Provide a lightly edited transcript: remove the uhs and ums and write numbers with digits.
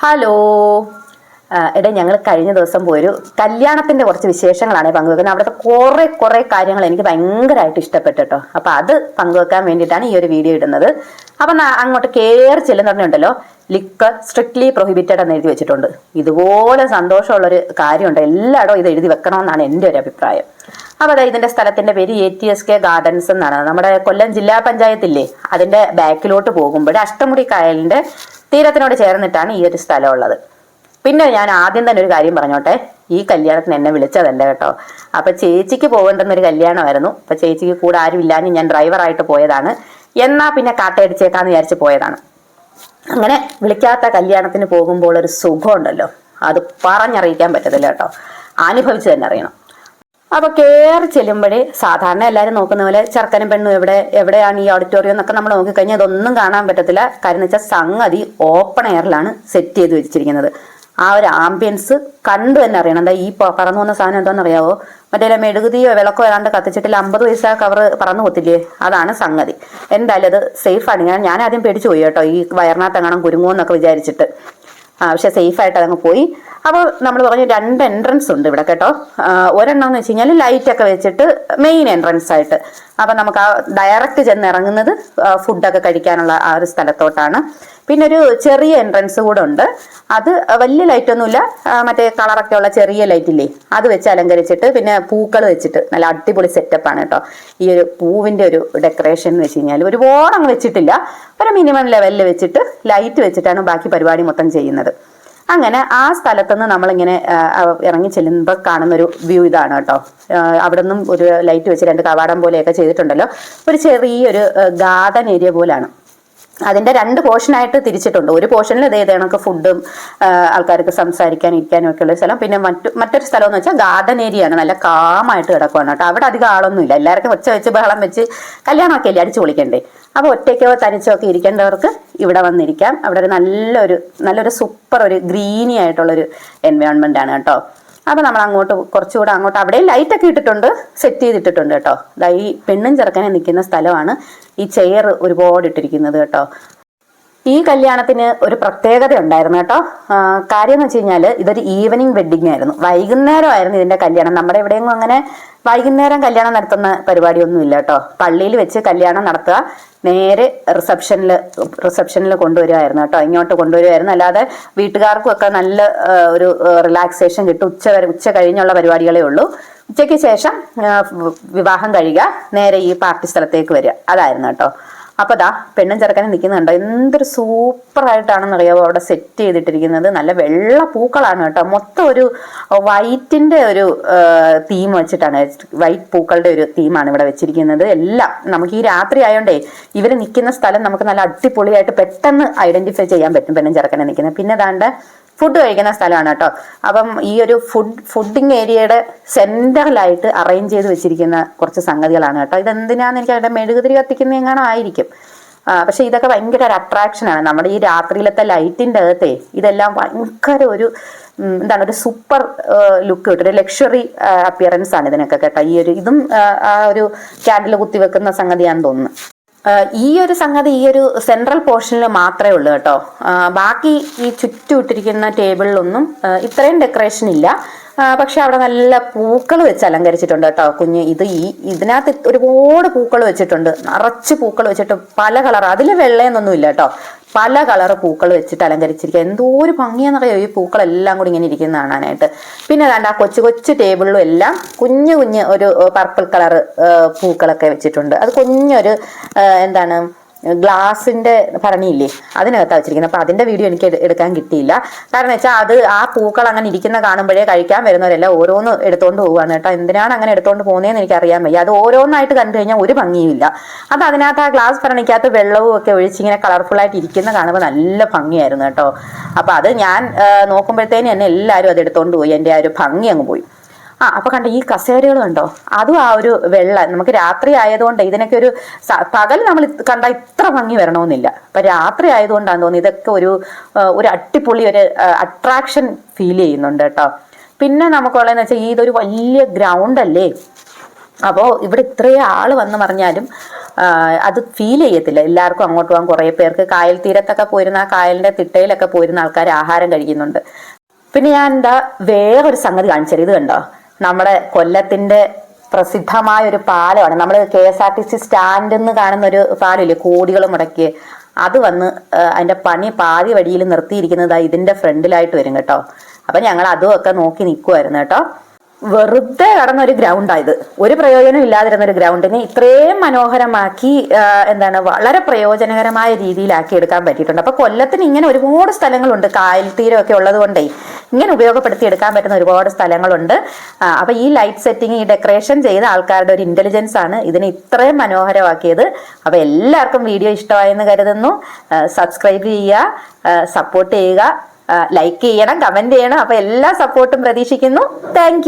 Hello. എടാ, ഞങ്ങൾ കഴിഞ്ഞ ദിവസം പോയൊരു കല്യാണത്തിന്റെ കുറച്ച് വിശേഷങ്ങളാണ് പങ്കുവെക്കുന്നത്. അവിടുത്തെ കുറെ കാര്യങ്ങൾ എനിക്ക് ഭയങ്കരമായിട്ട് ഇഷ്ടപ്പെട്ടു കേട്ടോ. അപ്പൊ അത് പങ്കുവെക്കാൻ വേണ്ടിയിട്ടാണ് ഈ ഒരു വീഡിയോ ഇടുന്നത്. അപ്പൊ അങ്ങോട്ട് കയറി ചെല്ലുന്നുണ്ടല്ലോ, ലിക്കർ സ്ട്രിക്ട്ലി പ്രൊഹിബിറ്റഡ് എന്ന് എഴുതി വെച്ചിട്ടുണ്ട്. ഇതുപോലെ സന്തോഷമുള്ളൊരു കാര്യമുണ്ട്, എല്ലായിടവും ഇത് എഴുതി വെക്കണമെന്നാണ് എൻ്റെ ഒരു അഭിപ്രായം. അപ്പൊ അതായത് ഇതിന്റെ സ്ഥലത്തിന്റെ പേര് ATSK ഗാർഡൻസ് എന്നാണ്. നമ്മുടെ കൊല്ലം ജില്ലാ പഞ്ചായത്തില്ലേ, അതിന്റെ ബാക്കിലോട്ട് പോകുമ്പോൾ അഷ്ടമുടി കായലിന്റെ തീരത്തിനോട് ചേർന്നിട്ടാണ് ഈ ഒരു സ്ഥലം ഉള്ളത്. പിന്നെ ഞാൻ ആദ്യം തന്നെ ഒരു കാര്യം പറഞ്ഞോട്ടെ, ഈ കല്യാണത്തിന് എന്നെ വിളിച്ചതല്ല കേട്ടോ. അപ്പൊ ചേച്ചിക്ക് പോകേണ്ടുന്നൊരു കല്യാണമായിരുന്നു. അപ്പൊ ചേച്ചിക്ക് കൂടെ ആരും ഇല്ലാഞ്ഞ് ഞാൻ ഡ്രൈവറായിട്ട് പോയതാണ്. എന്നാ പിന്നെ കാട്ടയടിച്ചേക്കാന്ന് വിചാരിച്ച് പോയതാണ്. അങ്ങനെ വിളിക്കാത്ത കല്യാണത്തിന് പോകുമ്പോൾ ഒരു സുഖമുണ്ടല്ലോ, അത് പറഞ്ഞറിയിക്കാൻ പറ്റത്തില്ല കേട്ടോ. അനുഭവിച്ച് തന്നെ അറിയണം. അപ്പൊ കയറി ചെല്ലുമ്പോഴേ സാധാരണ എല്ലാവരും നോക്കുന്ന പോലെ ചെറുക്കനും പെണ്ണും എവിടെയാണ് ഈ ഓഡിറ്റോറിയം എന്നൊക്കെ നമ്മൾ നോക്കിക്കഴിഞ്ഞാൽ അതൊന്നും കാണാൻ പറ്റത്തില്ല. കാര്യം എന്ന് വെച്ചാൽ സംഗതി ഓപ്പൺ എയറിലാണ് സെറ്റ് ചെയ്ത് വെച്ചിരിക്കുന്നത്. ആ ഒരു ആംബിയൻസ് കണ്ടു തന്നെ അറിയണം. എന്താ ഈ പറന്നു വന്ന സാധനം എന്താണെന്ന് അറിയാവോ? മറ്റേ മെഴുകുതിയോ വിളക്കോ ഏതാണ്ട് കത്തിച്ചിട്ടില്ല 50 പൈസ കവർ പറന്നു കൊത്തില്ലേ, അതാണ് സംഗതി. എന്തായാലും അത് സേഫാണ്. ഞാൻ ആദ്യം പേടിച്ചു പോയി കേട്ടോ, ഈ വയറിനകത്ത് എങ്ങാനും കുരുങ്ങുമെന്നൊക്കെ വിചാരിച്ചിട്ട്. പക്ഷെ സേഫായിട്ട് അതങ്ങ് പോയി. അപ്പോൾ നമ്മൾ പറഞ്ഞു 2 എൻട്രൻസ് ഉണ്ട് ഇവിടെ കേട്ടോ. ഒരെണ്ണം എന്ന് വെച്ച് കഴിഞ്ഞാൽ ലൈറ്റൊക്കെ വെച്ചിട്ട് മെയിൻ എൻട്രൻസ് ആയിട്ട്. അപ്പം നമുക്ക് ആ ഡയറക്റ്റ് ചെന്ന് ഇറങ്ങുന്നത് ഫുഡൊക്കെ കഴിക്കാനുള്ള ആ ഒരു സ്ഥലത്തോട്ടാണ്. പിന്നെ ഒരു ചെറിയ എൻട്രൻസ് കൂടെ ഉണ്ട്. അത് വലിയ ലൈറ്റൊന്നുമില്ല, മറ്റേ കളറൊക്കെ ഉള്ള ചെറിയ ലൈറ്റില്ലേ, അത് വെച്ച് അലങ്കരിച്ചിട്ട് പിന്നെ പൂക്കൾ വെച്ചിട്ട് നല്ല അടിപൊളി സെറ്റപ്പാണ് കേട്ടോ. ഈ ഒരു പൂവിൻ്റെ ഒരു ഡെക്കറേഷൻ എന്ന് വെച്ച് കഴിഞ്ഞാൽ ഒരുപാട് അങ്ങ് വെച്ചിട്ടില്ല, ഒരു മിനിമം ലെവലിൽ വെച്ചിട്ട് ലൈറ്റ് വെച്ചിട്ടാണ് ബാക്കി പരിപാടി മൊത്തം ചെയ്യുന്നത്. അങ്ങനെ ആ സ്ഥലത്തുനിന്ന് നമ്മളിങ്ങനെ ഇറങ്ങി ചെല്ലുമ്പോൾ കാണുന്നൊരു വ്യൂ ഇതാണ് കേട്ടോ. അവിടെ നിന്നും ഒരു ലൈറ്റ് വെച്ച് 2 കവാടം പോലെയൊക്കെ ചെയ്തിട്ടുണ്ടല്ലോ. ഒരു ചെറിയൊരു ഗാർഡൻ ഏരിയ പോലാണ്. അതിന്റെ 2 പോർഷനായിട്ട് തിരിച്ചിട്ടുണ്ട്. ഒരു പോർഷനിൽ ഇതേ കണക്ക് ഫുഡും ആൾക്കാർക്ക് സംസാരിക്കാൻ ഇരിക്കാനും ഒക്കെ ഉള്ള സ്ഥലം. പിന്നെ മറ്റൊരു സ്ഥലം എന്ന് വെച്ചാൽ ഗാർഡൻ ഏരിയ ആണ്. നല്ല കാമായിട്ട് കിടക്കുവാണ് കേട്ടോ. അവിടെ അധികം ആളൊന്നുമില്ല, എല്ലാവർക്കും ഒച്ച വെച്ച് ബഹളം വെച്ച് കല്യാണമൊക്കെ അല്ലേ, അടിച്ചു പൊളിക്കണ്ടേ. അപ്പോൾ ഒറ്റയ്ക്കോ തനിച്ചോ ഒക്കെ ഇരിക്കേണ്ടവർക്ക് ഇവിടെ വന്നിരിക്കാം. അവിടെ ഒരു നല്ലൊരു സൂപ്പർ ഒരു ഗ്രീനി ആയിട്ടുള്ളൊരു എൻവയോൺമെന്റ് ആണ് കേട്ടോ. അപ്പൊ നമ്മൾ കുറച്ചുകൂടെ അങ്ങോട്ട് അവിടെ ലൈറ്റൊക്കെ ഇട്ടിട്ടുണ്ട്, സെറ്റ് ചെയ്തിട്ടിട്ടുണ്ട് കേട്ടോ. ഈ പെണ്ണും ചെറുക്കനെ നിൽക്കുന്ന സ്ഥലമാണ് ഈ ചെയർ ഒരുപാട് ഇട്ടിരിക്കുന്നത് കേട്ടോ. ഈ കല്യാണത്തിന് ഒരു പ്രത്യേകത ഉണ്ടായിരുന്നു കേട്ടോ. കാര്യം എന്ന് വെച്ച് കഴിഞ്ഞാൽ ഇതൊരു ഈവനിങ് വെഡിങ് ആയിരുന്നു. വൈകുന്നേരമായിരുന്നു ഇതിന്റെ കല്യാണം. നമ്മുടെ എവിടെയെങ്കിലും അങ്ങനെ വൈകുന്നേരം കല്യാണം നടത്തുന്ന പരിപാടിയൊന്നും ഇല്ല കേട്ടോ. പള്ളിയിൽ വെച്ച് കല്യാണം നടത്തുക, നേരെ റിസപ്ഷനിൽ കൊണ്ടുവരുമായിരുന്നു കേട്ടോ. ഇങ്ങോട്ട് കൊണ്ടുവരുമായിരുന്നു. അല്ലാതെ വീട്ടുകാർക്കും ഒക്കെ നല്ല ഒരു റിലാക്സേഷൻ കിട്ടും. ഉച്ച കഴിഞ്ഞുള്ള പരിപാടികളേ ഉള്ളൂ. ഉച്ചയ്ക്ക് ശേഷം വിവാഹം കഴിയുക, നേരെ ഈ പാർട്ടി സ്ഥലത്തേക്ക് വരിക, അതായിരുന്നു കേട്ടോ. അപ്പൊ ദാ പെണ്ണും ചെറുക്കനും നിൽക്കുന്നുണ്ടോ, എന്തൊരു സൂപ്പറായിട്ടാണെന്ന് അറിയാമോ അവിടെ സെറ്റ് ചെയ്തിട്ടിരിക്കുന്നത്. നല്ല വെള്ള പൂക്കളാണ് കേട്ടോ. മൊത്തം ഒരു വൈറ്റിന്റെ ഒരു തീം വെച്ചിട്ടാണ്, വൈറ്റ് പൂക്കളുടെ ഒരു തീമാണ് ഇവിടെ വെച്ചിരിക്കുന്നത്. എല്ലാം നമുക്ക് ഈ രാത്രി ആയതുകൊണ്ടേ ഇവര് നിൽക്കുന്ന സ്ഥലം നമുക്ക് നല്ല അടിപൊളിയായിട്ട് പെട്ടെന്ന് ഐഡന്റിഫൈ ചെയ്യാൻ പറ്റും പെണ്ണും ചെറുക്കനെ നിൽക്കുന്നത്. പിന്നെ ദാണ്ട് ഫുഡ് കഴിക്കുന്ന സ്ഥലമാണ് കേട്ടോ. അപ്പം ഈ ഒരു ഫുഡിങ് ഏരിയയുടെ സെന്ററിലായിട്ട് അറേഞ്ച് ചെയ്ത് വെച്ചിരിക്കുന്ന കുറച്ച് സംഗതികളാണ് കേട്ടോ. ഇതെന്തിനാന്ന് എനിക്ക് അവിടെ മെഴുകുതിരി കത്തിക്കുന്ന എങ്ങനെ ആയിരിക്കും. പക്ഷെ ഇതൊക്കെ ഭയങ്കര ഒരു അട്രാക്ഷനാണ്. നമ്മുടെ ഈ രാത്രിയിലത്തെ ലൈറ്റിന്റെ അകത്തെ ഇതെല്ലാം ഭയങ്കര ഒരു ഒരു സൂപ്പർ ലുക്ക് കിട്ടും. ഒരു ലക്ഷറി അപ്പിയറൻസ് ആണ് ഇതിനൊക്കെ കേട്ടോ. ഇതും ആ ഒരു ക്യാൻഡിൽ കുത്തി വെക്കുന്ന സംഗതിയാണെന്ന് തോന്നുന്നു. ഈ ഒരു സംഗതി ഈ ഒരു സെൻട്രൽ പോർഷനിൽ മാത്രമേ ഉള്ളൂ കേട്ടോ. ബാക്കി ഈ ചുറ്റും ഇട്ടിരിക്കുന്ന ടേബിളിലൊന്നും ഇത്രയും ഡെക്കറേഷൻ ഇല്ല. പക്ഷെ അവിടെ നല്ല പൂക്കൾ വെച്ച് അലങ്കരിച്ചിട്ടുണ്ട് കേട്ടോ. ഇതിനകത്ത് ഒരുപാട് പൂക്കൾ വെച്ചിട്ടുണ്ട്, നിറച്ച് പൂക്കൾ വെച്ചിട്ട് പല കളർ. അതിൽ വെള്ളയെന്നൊന്നും ഇല്ല കേട്ടോ, പല കളറ് പൂക്കൾ വെച്ചിട്ട് അലങ്കരിച്ചിരിക്കുക. എന്തോ ഒരു ഭംഗിയാണെന്നറിയോ ഈ പൂക്കളെല്ലാം കൂടി ഇങ്ങനെ ഇരിക്കുന്ന കാണാനായിട്ട്. പിന്നെ ആ കൊച്ചു ടേബിളിലും എല്ലാം കുഞ്ഞു ഒരു പർപ്പിൾ കളർ പൂക്കളൊക്കെ വെച്ചിട്ടുണ്ട്. അത് കുഞ്ഞൊരു ഗ്ലാസിന്റെ ഭരണിയില്ലേ, അതിനകത്താണ് വെച്ചിരിക്കുന്നത്. അപ്പൊ അതിന്റെ വീഡിയോ എനിക്ക് എടുക്കാൻ കിട്ടിയില്ല. കാരണം വെച്ചാൽ ആ പൂക്കൾ അങ്ങനെ ഇരിക്കുന്ന കാണുമ്പോഴേ കഴിക്കാൻ വരുന്നവരെല്ലാം ഓരോന്ന് എടുത്തോണ്ട് പോവുകയാണ് കേട്ടോ. എന്തിനാണ് അങ്ങനെ എടുത്തോണ്ട് പോകുന്നതെന്ന് എനിക്ക് അറിയാൻ വയ്യ. അത് ഓരോന്നായിട്ട് കണ്ടു കഴിഞ്ഞാൽ ഒരു ഭംഗിയുമില്ല. അത് അതിനകത്ത് ആ ഗ്ലാസ് ഭരണിക്കകത്ത് വെള്ളവും ഒക്കെ ഒഴിച്ച് ഇങ്ങനെ കളർഫുൾ ആയിട്ട് ഇരിക്കുന്ന കാണുമ്പോൾ നല്ല ഭംഗിയായിരുന്നു കേട്ടോ. അപ്പൊ അത് ഞാൻ നോക്കുമ്പോഴത്തേനും എന്നെ എല്ലാവരും അത് എടുത്തോണ്ട് പോയി. എൻ്റെ ആ ഒരു ഭംഗി അങ്ങ് പോയി. അപ്പൊ കണ്ട ഈ കസേരകൾ കണ്ടോ, അതും ആ ഒരു നമുക്ക് രാത്രി ആയതുകൊണ്ട് ഇതിനൊക്കെ ഒരു പകൽ നമ്മൾ കണ്ട ഇത്ര ഭംഗി വരണമെന്നില്ല. അപ്പൊ രാത്രി ആയതുകൊണ്ടാന്ന് തോന്നുന്നു ഇതൊക്കെ ഒരു അടിപൊളി ഒരു അട്രാക്ഷൻ ഫീൽ ചെയ്യുന്നുണ്ട് കേട്ടോ. പിന്നെ നമുക്കുള്ളതെന്ന് വെച്ചാൽ ഇതൊരു വലിയ ഗ്രൗണ്ട് അല്ലേ. അപ്പോൾ ഇവിടെ ഇത്രയും ആള് വന്ന് പറഞ്ഞാലും അത് ഫീൽ ചെയ്യത്തില്ല. എല്ലാവർക്കും അങ്ങോട്ട് പോകാൻ. കുറേ പേർക്ക് കായൽ തീരത്തൊക്കെ പോയിരുന്ന ആ കായലിന്റെ തിട്ടയിലൊക്കെ പോയിരുന്ന ആൾക്കാർ ആഹാരം കഴിക്കുന്നുണ്ട്. പിന്നെ ഞാൻ വേറൊരു സംഗതി കാണിച്ചത്. ഇത് കണ്ടോ, നമ്മുടെ കൊല്ലത്തിന്റെ പ്രസിദ്ധമായ ഒരു പാലമാണ്. നമ്മൾ KSRTC സ്റ്റാൻഡിൽ നിന്ന് കാണുന്ന ഒരു പാലമില്ലേ, കോടികൾ മുടക്കി, അത് വന്ന് അതിന്റെ പണി പാതി വഴിയിൽ നിർത്തിയിരിക്കുന്നത് ഇതിന്റെ ഫ്രണ്ടിലായിട്ട് വരും കേട്ടോ. അപ്പൊ ഞങ്ങൾ അതും ഒക്കെ നോക്കി നിൽക്കുമായിരുന്നു കേട്ടോ. വെറുതെ കടന്ന ഒരു ഗ്രൗണ്ടായത്, ഒരു പ്രയോജനം ഇല്ലാതിരുന്ന ഒരു ഗ്രൗണ്ടിനെ ഇത്രയും മനോഹരമാക്കി വളരെ പ്രയോജനകരമായ രീതിയിലാക്കി എടുക്കാൻ പറ്റിയിട്ടുണ്ട്. അപ്പൊ കൊല്ലത്തിന് ഇങ്ങനെ ഒരുപാട് സ്ഥലങ്ങളുണ്ട്, കായൽ തീരമൊക്കെ ഉള്ളത് കൊണ്ടേ ഇങ്ങനെ ഉപയോഗപ്പെടുത്തി എടുക്കാൻ പറ്റുന്ന ഒരുപാട് സ്ഥലങ്ങളുണ്ട്. അപ്പൊ ഈ ലൈറ്റ് സെറ്റിംഗ്, ഈ ഡെക്കറേഷൻ ചെയ്ത ആൾക്കാരുടെ ഒരു ഇന്റലിജൻസ് ആണ് ഇതിനെ ഇത്രയും മനോഹരമാക്കിയത്. അപ്പൊ എല്ലാവർക്കും വീഡിയോ ഇഷ്ടമായെന്ന് കരുതുന്നു. സബ്സ്ക്രൈബ് ചെയ്യുക, സപ്പോർട്ട് ചെയ്യുക, ലൈക്ക് ചെയ്യണം, കമന്റ് ചെയ്യണം. അപ്പൊ എല്ലാ സപ്പോർട്ടും പ്രതീക്ഷിക്കുന്നു. താങ്ക്